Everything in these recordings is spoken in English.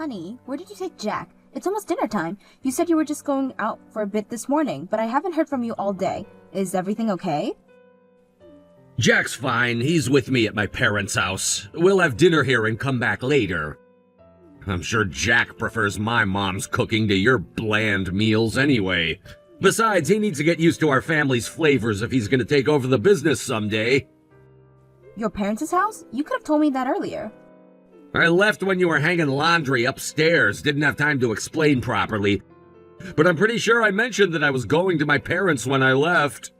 Honey, where did you take Jack? It's almost dinner time. You said you were just going out for a bit this morning, but I haven't heard from you all day. Is everything okay? Jack's fine. He's with me at my parents' house. We'll have dinner here and come back later. I'm sure Jack prefers my mom's cooking to your bland meals anyway. Besides, he needs to get used to our family's flavors if he's going to take over the business someday. Your parents' house? You could have told me that earlier. I left when you were hanging laundry upstairs. Didn't have time to explain properly. But I'm pretty sure I mentioned that I was going to my parents when I left.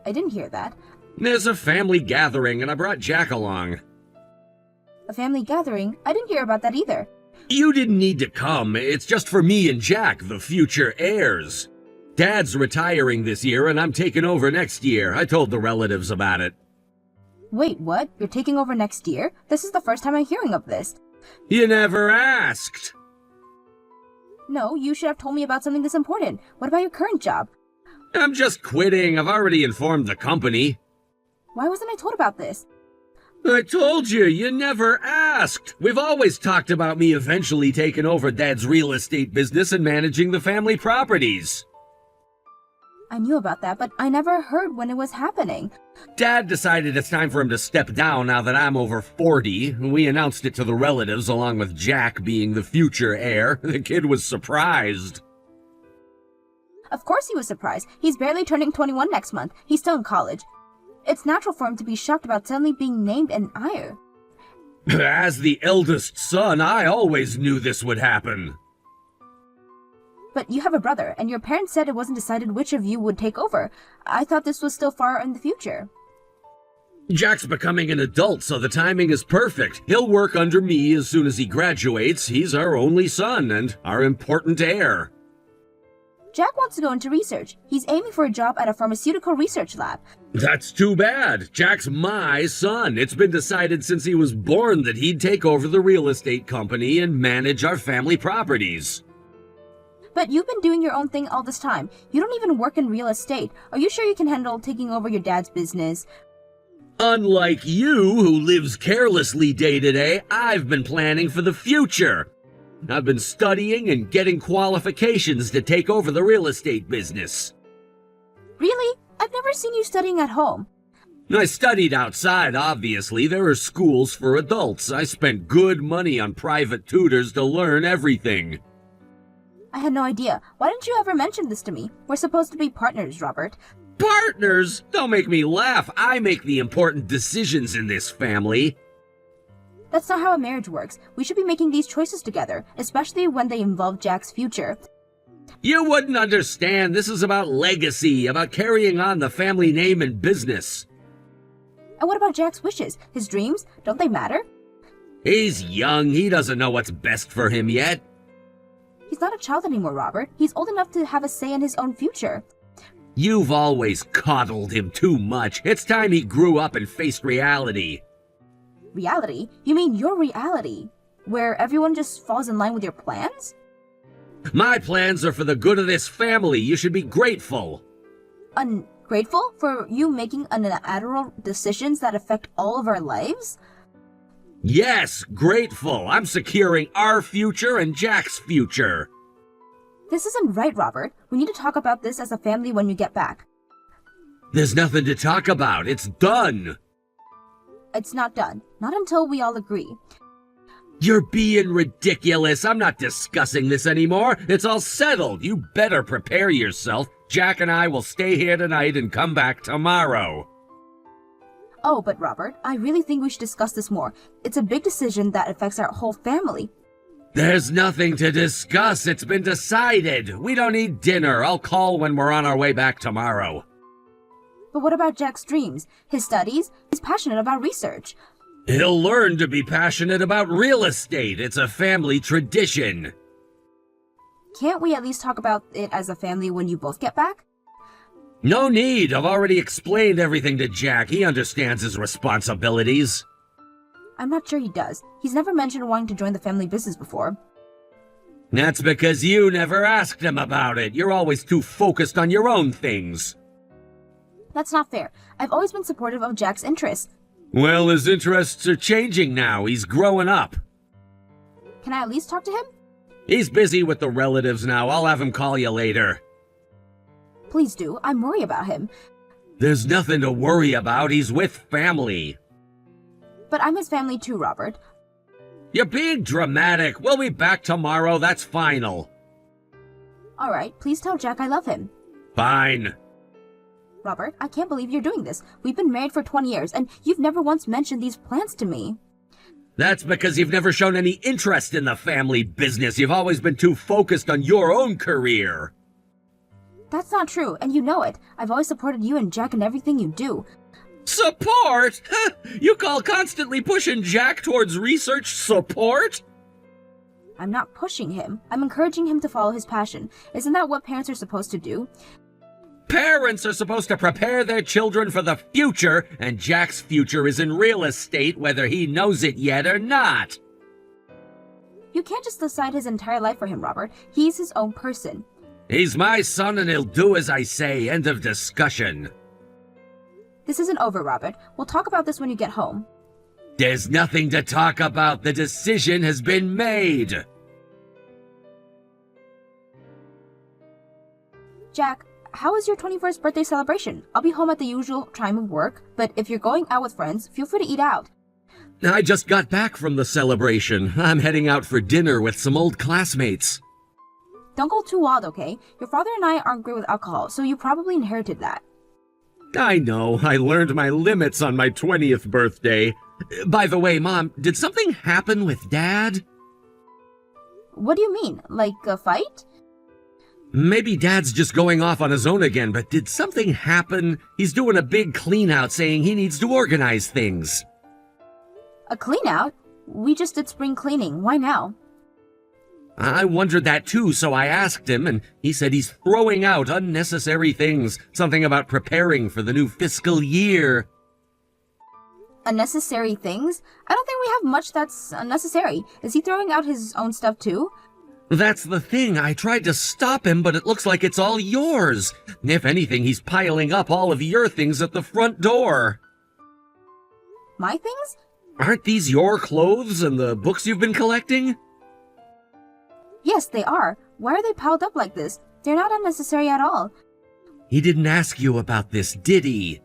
I didn't hear that. There's a family gathering, and I brought Jack along. A family gathering? I didn't hear about that either. You didn't need to come. It's just for me and Jack, the future heirs. Dad's retiring this year, and I'm taking over next year. I told the relatives about it. Wait, what? You're taking over next year? This is the first time I'm hearing of this. You never asked. No, you should have told me about something this important. What about your current job? I'm just quitting. I've already informed the company. Why wasn't I told about this? I told you, you never asked. We've always talked about me eventually taking over Dad's real estate business and managing the family properties. I knew about that, but I never heard when it was happening. Dad decided it's time for him to step down now that I'm over 40. We announced it to the relatives along with Jack being the future heir. The kid was surprised. Of course he was surprised. He's barely turning 21 next month. He's still in college. It's natural for him to be shocked about suddenly being named an heir. As the eldest son, I always knew this would happen. But you have a brother, and your parents said it wasn't decided which of you would take over. I thought this was still far in the future. Jack's becoming an adult, so the timing is perfect. He'll work under me as soon as he graduates. He's our only son and our important heir. Jack wants to go into research. He's aiming for a job at a pharmaceutical research lab. That's too bad. Jack's my son. It's been decided since he was born that he'd take over the real estate company and manage our family properties. But you've been doing your own thing all this time. You don't even work in real estate. Are you sure you can handle taking over your dad's business? Unlike you, who lives carelessly day to day, I've been planning for the future. I've been studying and getting qualifications to take over the real estate business. Really? I've never seen you studying at home. I studied outside, obviously. There are schools for adults. I spent good money on private tutors to learn everything. I had no idea. Why didn't you ever mention this to me? We're supposed to be partners, Robert. Partners? Don't make me laugh. I make the important decisions in this family. That's not how a marriage works. We should be making these choices together, especially when they involve Jack's future. You wouldn't understand. This is about legacy, about carrying on the family name and business. And what about Jack's wishes? His dreams? Don't they matter? He's young. He doesn't know what's best for him yet. He's not a child anymore, Robert. He's old enough to have a say in his own future. You've always coddled him too much. It's time he grew up and faced reality. Reality? You mean your reality? Where everyone just falls in line with your plans? My plans are for the good of this family. You should be grateful. Ungrateful for you making unilateral decisions that affect all of our lives? Yes, grateful. I'm securing our future and Jack's future. This isn't right, Robert. We need to talk about this as a family when you get back. There's nothing to talk about. It's done. It's not done. Not until we all agree. You're being ridiculous. I'm not discussing this anymore. It's all settled. You better prepare yourself. Jack and I will stay here tonight and come back tomorrow. Oh, but Robert, I really think we should discuss this more. It's a big decision that affects our whole family. There's nothing to discuss. It's been decided. We don't need dinner. I'll call when we're on our way back tomorrow. But what about Jack's dreams? His studies? He's passionate about research. He'll learn to be passionate about real estate. It's a family tradition. Can't we at least talk about it as a family when you both get back? No need. I've already explained everything to Jack. He understands his responsibilities. I'm not sure he does. He's never mentioned wanting to join the family business before. That's because you never asked him about it. You're always too focused on your own things. That's not fair. I've always been supportive of Jack's interests. Well, his interests are changing now. He's growing up. Can I at least talk to him? He's busy with the relatives now. I'll have him call you later. Please do. I'm worried about him. There's nothing to worry about. He's with family. But I'm his family too, Robert. You're being dramatic. We'll be back tomorrow. That's final. All right, please tell Jack I love him. Fine. Robert, I can't believe you're doing this. We've been married for 20 years, and you've never once mentioned these plans to me. That's because you've never shown any interest in the family business. You've always been too focused on your own career. That's not true, and you know it. I've always supported you and Jack in everything you do. Support? You call constantly pushing Jack towards research support? I'm not pushing him. I'm encouraging him to follow his passion. Isn't that what parents are supposed to do? Parents are supposed to prepare their children for the future, and Jack's future is in real estate, whether he knows it yet or not. You can't just decide his entire life for him, Robert. He's his own person. He's my son and he'll do as I say. End of discussion. This isn't over, Robert. We'll talk about this when you get home. There's nothing to talk about. The decision has been made. Jack, how was your 21st birthday celebration? I'll be home at the usual time of work, but if you're going out with friends, feel free to eat out. I just got back from the celebration. I'm heading out for dinner with some old classmates. Don't go too wild, okay? Your father and I aren't great with alcohol, so you probably inherited that. I know. I learned my limits on my 20th birthday. By the way, Mom, did something happen with Dad? What do you mean? Like a fight? Maybe Dad's just going off on his own again, but did something happen? He's doing a big clean-out saying he needs to organize things. A clean-out? We just did spring cleaning. Why now? I wondered that too, so I asked him, and he said he's throwing out unnecessary things. Something about preparing for the new fiscal year. Unnecessary things? I don't think we have much that's unnecessary. Is he throwing out his own stuff too? That's the thing. I tried to stop him, but it looks like it's all yours. If anything, he's piling up all of your things at the front door. My things? Aren't these your clothes and the books you've been collecting? Yes, they are. Why are they piled up like this? They're not unnecessary at all. He didn't ask you about this, did he?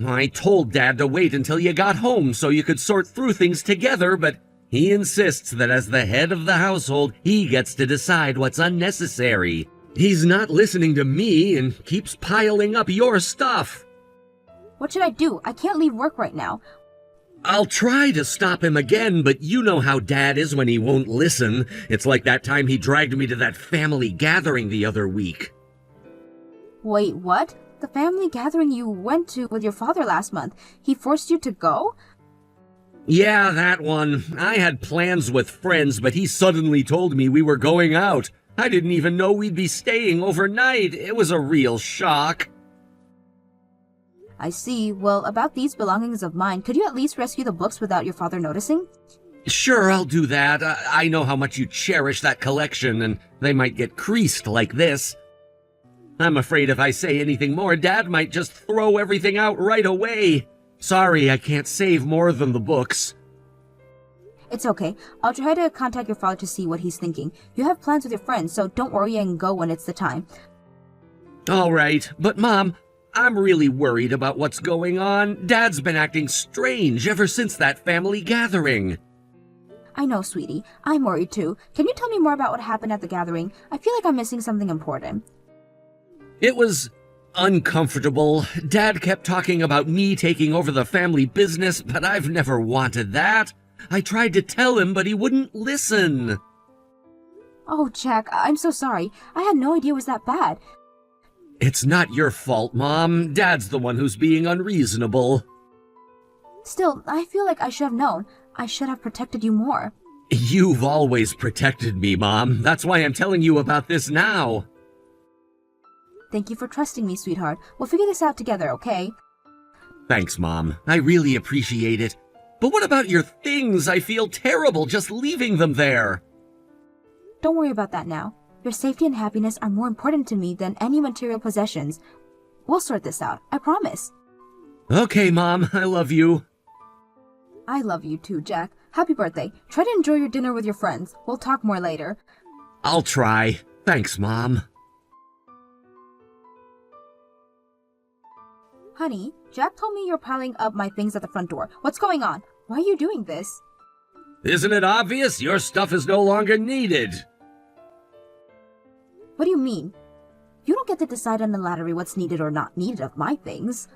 I told Dad to wait until you got home so you could sort through things together, but he insists that as the head of the household, he gets to decide what's unnecessary. He's not listening to me and keeps piling up your stuff. What should I do? I can't leave work right now. I'll try to stop him again, but you know how Dad is when he won't listen. It's like that time he dragged me to that family gathering the other week. Wait, what? The family gathering you went to with your father last month. He forced you to go? Yeah, that one. I had plans with friends, but he suddenly told me we were going out. I didn't even know we'd be staying overnight. It was a real shock. I see. Well, about these belongings of mine, could you at least rescue the books without your father noticing? Sure, I'll do that. I know how much you cherish that collection, and they might get creased like this. I'm afraid if I say anything more, Dad might just throw everything out right away. Sorry, I can't save more than the books. It's okay. I'll try to contact your father to see what he's thinking. You have plans with your friends, so don't worry and go when it's the time. All right, but Mom, I'm really worried about what's going on. Dad's been acting strange ever since that family gathering. I know, sweetie. I'm worried too. Can you tell me more about what happened at the gathering? I feel like I'm missing something important. It was uncomfortable. Dad kept talking about me taking over the family business, but I've never wanted that. I tried to tell him, but he wouldn't listen. Oh, Jack, I'm so sorry. I had no idea it was that bad. It's not your fault, Mom. Dad's the one who's being unreasonable. Still, I feel like I should have known. I should have protected you more. You've always protected me, Mom. That's why I'm telling you about this now. Thank you for trusting me, sweetheart. We'll figure this out together, okay? Thanks, Mom. I really appreciate it. But what about your things? I feel terrible just leaving them there. Don't worry about that now. Your safety and happiness are more important to me than any material possessions. We'll sort this out, I promise. Okay, Mom. I love you. I love you too, Jack. Happy birthday. Try to enjoy your dinner with your friends. We'll talk more later. I'll try. Thanks, Mom. Honey, Jack told me you're piling up my things at the front door. What's going on? Why are you doing this? Isn't it obvious? Your stuff is no longer needed. What do you mean? You don't get to decide on the lottery what's needed or not needed of my things.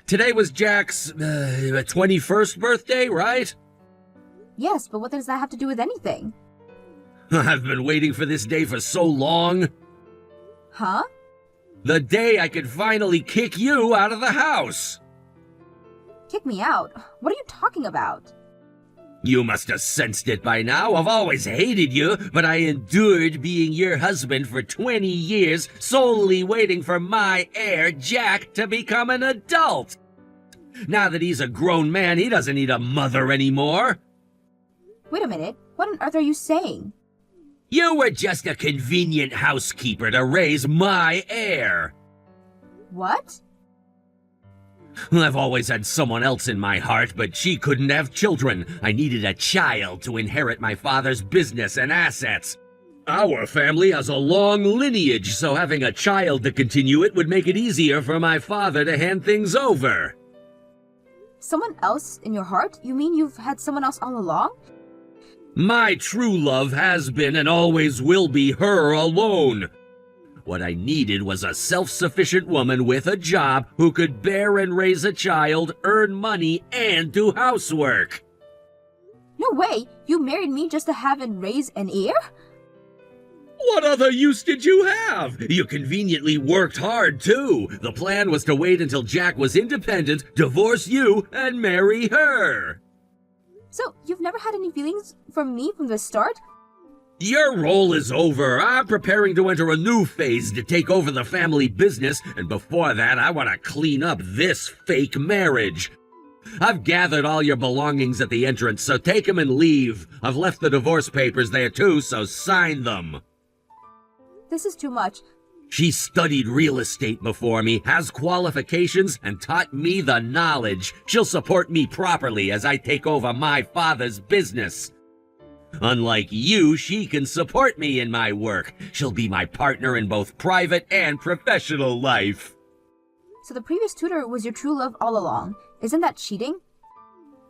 Today was Jack's 21st birthday, right? Yes, but what does that have to do with anything? I've been waiting for this day for so long. Huh? The day I could finally kick you out of the house. Kick me out? What are you talking about? You must have sensed it by now. I've always hated you, but I endured being your husband for 20 years, solely waiting for my heir, Jack, to become an adult. Now that he's a grown man, he doesn't need a mother anymore. Wait a minute. What on earth are you saying? You were just a convenient housekeeper to raise my heir. What? I've always had someone else in my heart, but she couldn't have children. I needed a child to inherit my father's business and assets. Our family has a long lineage, so having a child to continue it would make it easier for my father to hand things over. Someone else in your heart? You mean you've had someone else all along? My true love has been and always will be her alone. What I needed was a self-sufficient woman with a job who could bear and raise a child, earn money, and do housework. No way! You married me just to have and raise an heir? What other use did you have? You conveniently worked hard, too. The plan was to wait until Jack was independent, divorce you, and marry her. So, you've never had any feelings for me from the start? Your role is over. I'm preparing to enter a new phase to take over the family business, and before that, I want to clean up this fake marriage. I've gathered all your belongings at the entrance, so take them and leave. I've left the divorce papers there too, so sign them. This is too much. She studied real estate before me, has qualifications, and taught me the knowledge. She'll support me properly as I take over my father's business. Unlike you, she can support me in my work. She'll be my partner in both private and professional life. So the previous tutor was your true love all along. Isn't that cheating?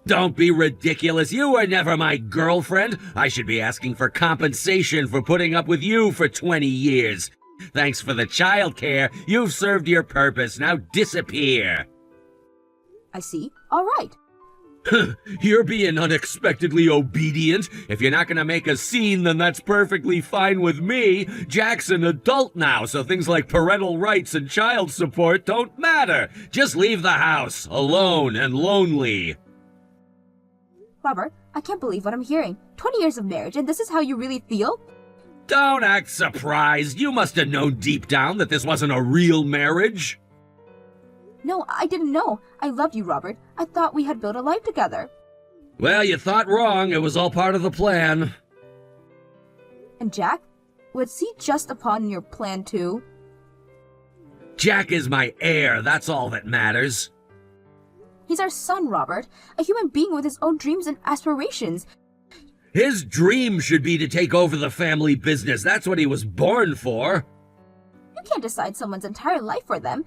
Don't be ridiculous. You were never my girlfriend. I should be asking for compensation for putting up with you for 20 years. Thanks for the childcare. You've served your purpose. Now disappear. I see. All right. You're being unexpectedly obedient. If you're not gonna make a scene, then that's perfectly fine with me. Jack's an adult now, so things like parental rights and child support don't matter. Just leave the house, alone and lonely. Robert, I can't believe what I'm hearing. 20 years of marriage, and this is how you really feel? Don't act surprised. You must have known deep down that this wasn't a real marriage. No, I didn't know. I loved you, Robert. I thought we had built a life together. Well, you thought wrong. It was all part of the plan. And Jack? Was he just upon your plan too? Jack is my heir. That's all that matters. He's our son, Robert. A human being with his own dreams and aspirations. His dream should be to take over the family business. That's what he was born for. You can't decide someone's entire life for them.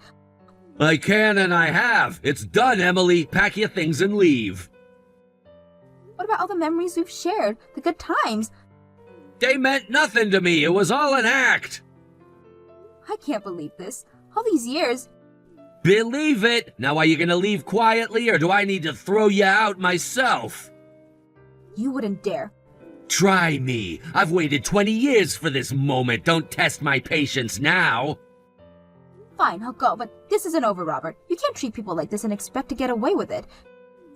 I can and I have. It's done, Emily. Pack your things and leave. What about all the memories we've shared? The good times? They meant nothing to me. It was all an act. I can't believe this. All these years. Believe it. Now are you gonna leave quietly, or do I need to throw you out myself? You wouldn't dare. Try me. I've waited 20 years for this moment. Don't test my patience now. Fine, I'll go, but this isn't over, Robert. You can't treat people like this and expect to get away with it.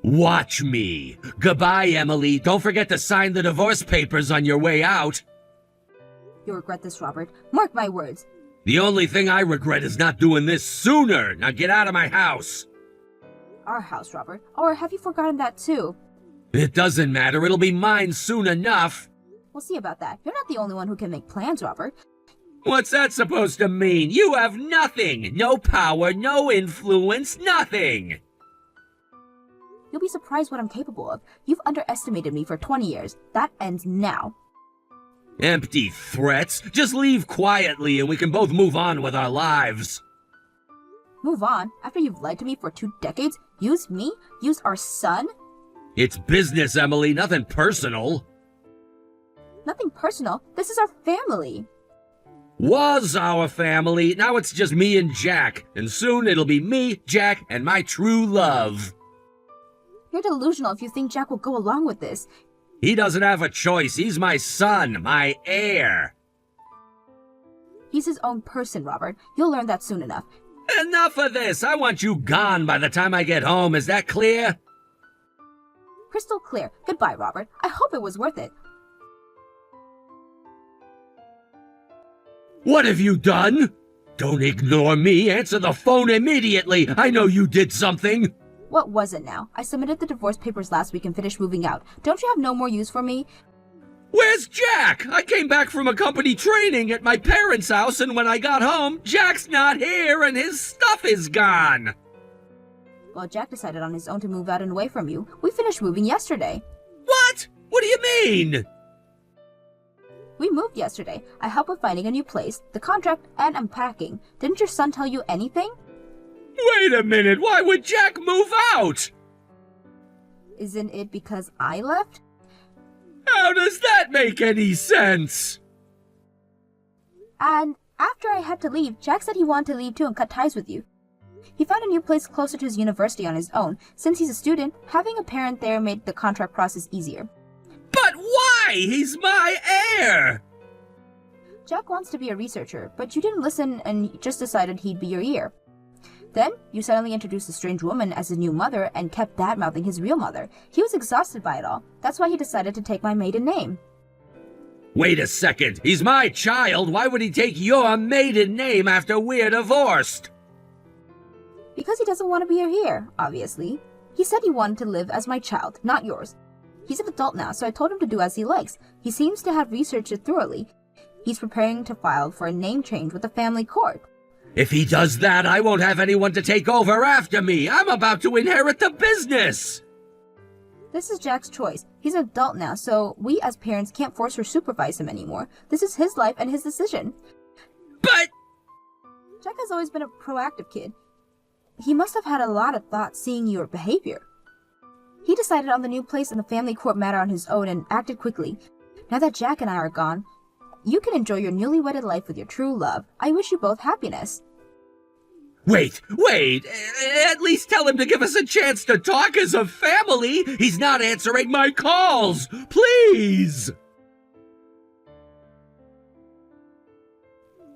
Watch me. Goodbye, Emily. Don't forget to sign the divorce papers on your way out. You'll regret this, Robert. Mark my words. The only thing I regret is not doing this sooner. Now get out of my house. Our house, Robert. Or have you forgotten that too? It doesn't matter. It'll be mine soon enough. We'll see about that. You're not the only one who can make plans, Robert. What's that supposed to mean? You have nothing! No power, no influence, nothing! You'll be surprised what I'm capable of. You've underestimated me for 20 years. That ends now. Empty threats. Just leave quietly and we can both move on with our lives. Move on? After you've lied to me for 2 decades? Use me? Use our son? It's business, Emily, nothing personal. Nothing personal. This is our family. Was our family. Now it's just me and Jack. And soon it'll be me, Jack, and my true love. You're delusional if you think Jack will go along with this. He doesn't have a choice. He's my son, my heir. He's his own person, Robert. You'll learn that soon enough. Enough of this. I want you gone by the time I get home. Is that clear? Crystal clear. Goodbye, Robert. I hope it was worth it. What have you done? Don't ignore me. Answer the phone immediately. I know you did something. What was it now? I submitted the divorce papers last week and finished moving out. Don't you have no more use for me? Where's Jack? I came back from a company training at my parents' house, and when I got home, Jack's not here and his stuff is gone. Well, Jack decided on his own to move out and away from you. We finished moving yesterday. What? What do you mean? We moved yesterday. I helped with finding a new place, the contract, and unpacking. Didn't your son tell you anything? Wait a minute. Why would Jack move out? Isn't it because I left? How does that make any sense? And after I had to leave, Jack said he wanted to leave too and cut ties with you. He found a new place closer to his university on his own. Since he's a student, having a parent there made the contract process easier. But why? He's my heir! Jack wants to be a researcher, but you didn't listen and just decided he'd be your ear. Then, you suddenly introduced a strange woman as his new mother and kept bad-mouthing his real mother. He was exhausted by it all. That's why he decided to take my maiden name. Wait a second. He's my child. Why would he take your maiden name after we're divorced? Because he doesn't want to be your heir, obviously. He said he wanted to live as my child, not yours. He's an adult now, so I told him to do as he likes. He seems to have researched it thoroughly. He's preparing to file for a name change with the family court. If he does that, I won't have anyone to take over after me. I'm about to inherit the business. This is Jack's choice. He's an adult now, so we as parents can't force or supervise him anymore. This is his life and his decision. But Jack has always been a proactive kid. He must have had a lot of thought seeing your behavior. He decided on the new place and the family court matter on his own and acted quickly. Now that Jack and I are gone, you can enjoy your newly wedded life with your true love. I wish you both happiness. Wait. At least tell him to give us a chance to talk as a family. He's not answering my calls. Please.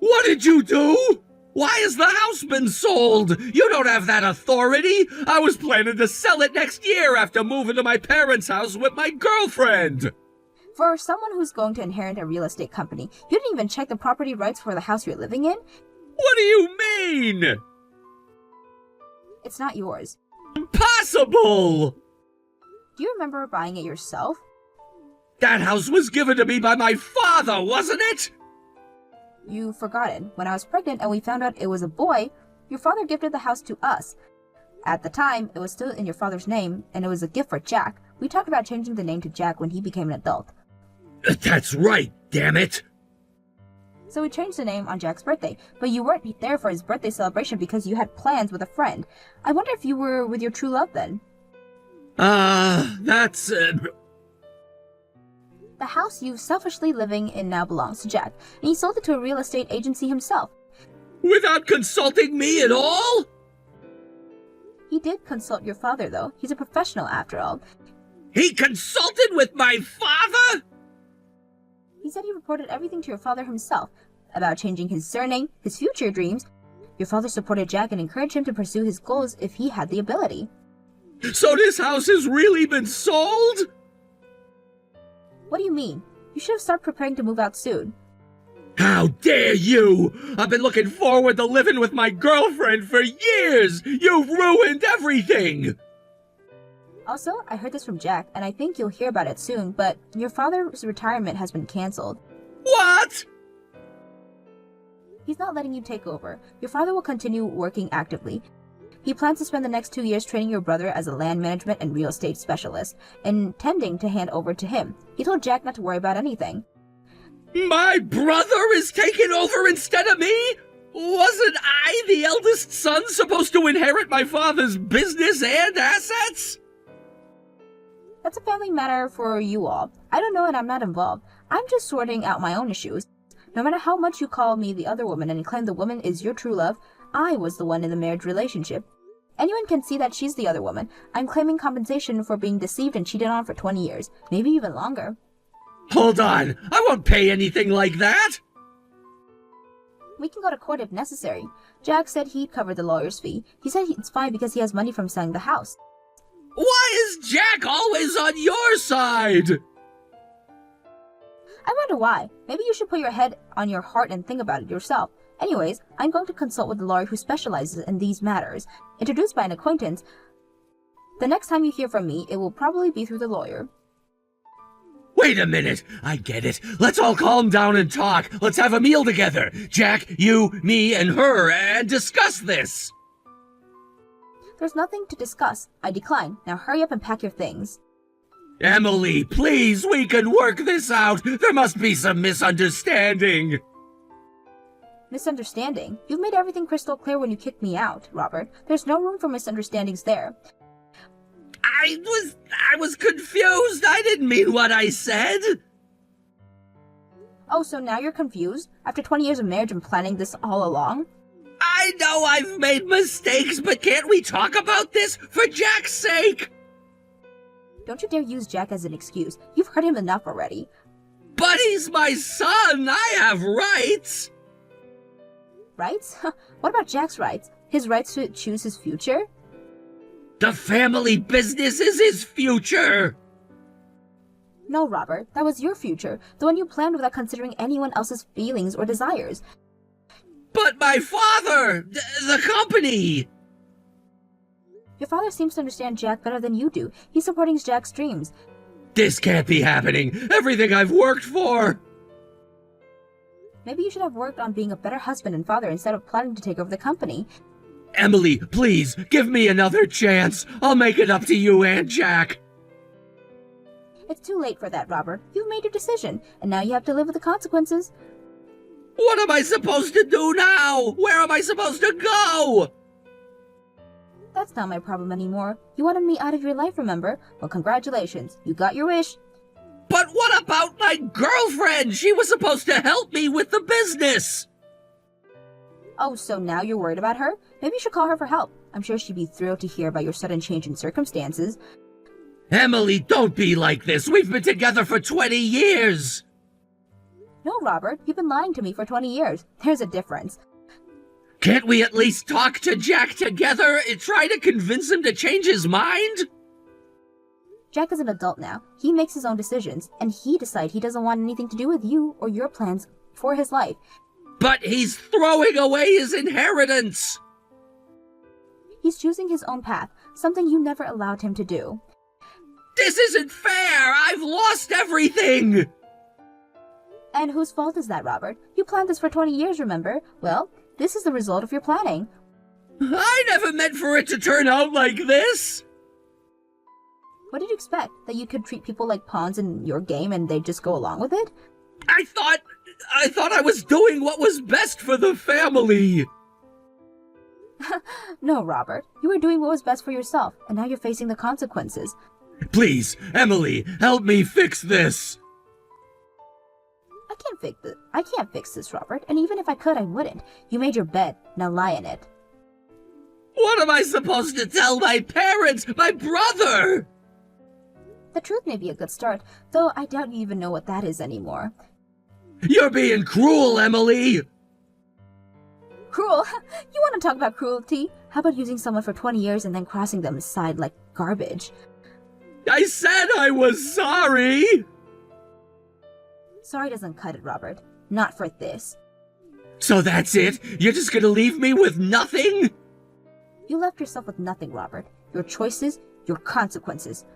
What did you do? Why has the house been sold? You don't have that authority. I was planning to sell it next year after moving to my parents' house with my girlfriend. For someone who's going to inherit a real estate company, you didn't even check the property rights for the house you're living in? What do you mean? It's not yours. Impossible! Do you remember buying it yourself? That house was given to me by my father, wasn't it? You've forgotten. When I was pregnant and we found out it was a boy, your father gifted the house to us. At the time, it was still in your father's name, and it was a gift for Jack. We talked about changing the name to Jack when he became an adult. That's right, damn it! So we changed the name on Jack's birthday, but you weren't there for his birthday celebration because you had plans with a friend. I wonder if you were with your true love then. That's... The house you're selfishly living in now belongs to Jack, and he sold it to a real estate agency himself. Without consulting me at all? He did consult your father, though. He's a professional, after all. He consulted with my father? He said he reported everything to your father himself, about changing his surname, his future dreams. Your father supported Jack and encouraged him to pursue his goals if he had the ability. So this house has really been sold? What do you mean? You should have started preparing to move out soon. How dare you! I've been looking forward to living with my girlfriend for years! You've ruined everything! Also, I heard this from Jack, and I think you'll hear about it soon, but your father's retirement has been canceled. What? He's not letting you take over. Your father will continue working actively. He plans to spend the next 2 years training your brother as a land management and real estate specialist, intending to hand over to him. He told Jack not to worry about anything. My brother is taking over instead of me? Wasn't I, the eldest son, supposed to inherit my father's business and assets? That's a family matter for you all. I don't know and I'm not involved. I'm just sorting out my own issues. No matter how much you call me the other woman and claim the woman is your true love, I was the one in the marriage relationship. Anyone can see that she's the other woman. I'm claiming compensation for being deceived and cheated on for 20 years, maybe even longer. Hold on, I won't pay anything like that! We can go to court if necessary. Jack said he'd cover the lawyer's fee. He said it's fine because he has money from selling the house. Why is Jack always on your side? I wonder why. Maybe you should put your head on your heart and think about it yourself. Anyways, I'm going to consult with the lawyer who specializes in these matters. Introduced by an acquaintance. The next time you hear from me, it will probably be through the lawyer. Wait a minute, I get it. Let's all calm down and talk. Let's have a meal together. Jack, you, me, and her, and discuss this. There's nothing to discuss. I decline. Now hurry up and pack your things. Emily, please, we can work this out. There must be some misunderstanding. Misunderstanding? You've made everything crystal clear when you kicked me out, Robert. There's no room for misunderstandings there. I was confused. I didn't mean what I said. Oh, so now you're confused? After 20 years of marriage and planning this all along? I know I've made mistakes, but can't we talk about this for Jack's sake? Don't you dare use Jack as an excuse. You've hurt him enough already. But he's my son. I have rights. Rights? What about Jack's rights? His rights to choose his future? The family business is his future. No, Robert. That was your future. The one you planned without considering anyone else's feelings or desires. But my father! The company! Your father seems to understand Jack better than you do. He's supporting Jack's dreams. This can't be happening. Everything I've worked for. Maybe you should have worked on being a better husband and father instead of planning to take over the company. Emily, please, give me another chance. I'll make it up to you and Jack. It's too late for that, Robert. You've made your decision, and now you have to live with the consequences. What am I supposed to do now? Where am I supposed to go? That's not my problem anymore. You wanted me out of your life, remember? Well, congratulations. You got your wish. But what about my girlfriend? She was supposed to help me with the business. Oh, so now you're worried about her? Maybe you should call her for help. I'm sure she'd be thrilled to hear about your sudden change in circumstances. Emily, don't be like this. We've been together for 20 years. No, Robert. You've been lying to me for 20 years. There's a difference. Can't we at least talk to Jack together and try to convince him to change his mind? Jack is an adult now. He makes his own decisions, and he decides he doesn't want anything to do with you or your plans for his life. But he's throwing away his inheritance! He's choosing his own path, something you never allowed him to do. This isn't fair! I've lost everything! And whose fault is that, Robert? You planned this for 20 years, remember? Well, this is the result of your planning. I never meant for it to turn out like this! What did you expect? That you could treat people like pawns in your game and they'd just go along with it? I thought I was doing what was best for the family! No, Robert. You were doing what was best for yourself, and now you're facing the consequences. Please, Emily, help me fix this! I can't fix this, Robert, and even if I could, I wouldn't. You made your bed. Now lie in it. What am I supposed to tell my parents, my brother? The truth may be a good start, though I doubt you even know what that is anymore. You're being cruel, Emily! Cruel? You want to talk about cruelty? How about using someone for 20 years and then crossing them aside like garbage? I said I was sorry! Sorry doesn't cut it, Robert. Not for this. So that's it? You're just gonna leave me with nothing? You left yourself with nothing, Robert. Your choices, your consequences.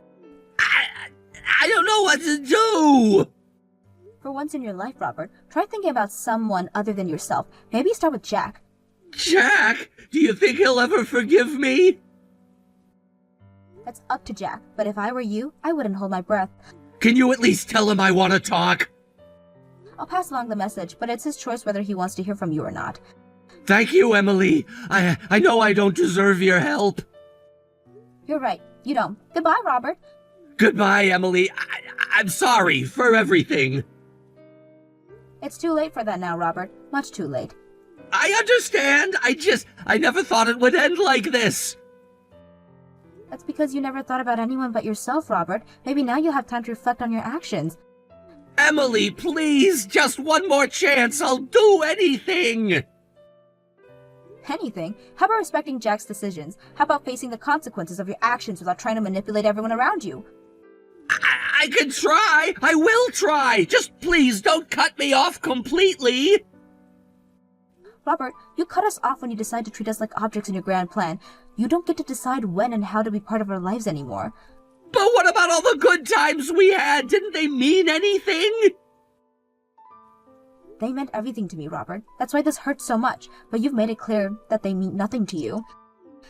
I don't know what to do! For once in your life, Robert, try thinking about someone other than yourself. Maybe start with Jack. Jack, do you think he'll ever forgive me? That's up to Jack, but if I were you, I wouldn't hold my breath. Can you at least tell him I want to talk? I'll pass along the message, but it's his choice whether he wants to hear from you or not. Thank you, Emily. I know I don't deserve your help. You're right, you don't. Goodbye, Robert. Goodbye, Emily. I'm sorry for everything. It's too late for that now, Robert. Much too late. I understand. I never thought it would end like this. That's because you never thought about anyone but yourself, Robert. Maybe now you'll have time to reflect on your actions. Emily, please, just one more chance. I'll do anything. Anything? How about respecting Jack's decisions? How about facing the consequences of your actions without trying to manipulate everyone around you? I can try. I will try. Just please don't cut me off completely. Robert, you cut us off when you decide to treat us like objects in your grand plan. You don't get to decide when and how to be part of our lives anymore. But what about all the good times we had? Didn't they mean anything? They meant everything to me, Robert. That's why this hurts so much, but you've made it clear that they mean nothing to you.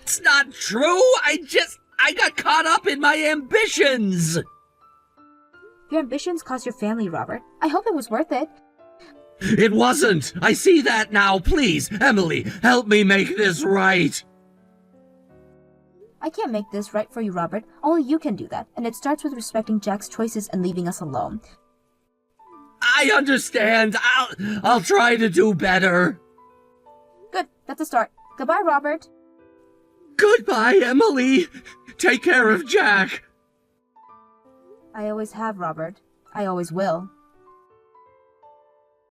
It's not true. I got caught up in my ambitions. Your ambitions cost your family, Robert. I hope it was worth it. It wasn't. I see that now. Please, Emily, help me make this right. I can't make this right for you, Robert. Only you can do that, and it starts with respecting Jack's choices and leaving us alone. I understand. I'll try to do better. Good. That's a start. Goodbye, Robert. Goodbye, Emily. Take care of Jack. I always have, Robert. I always will.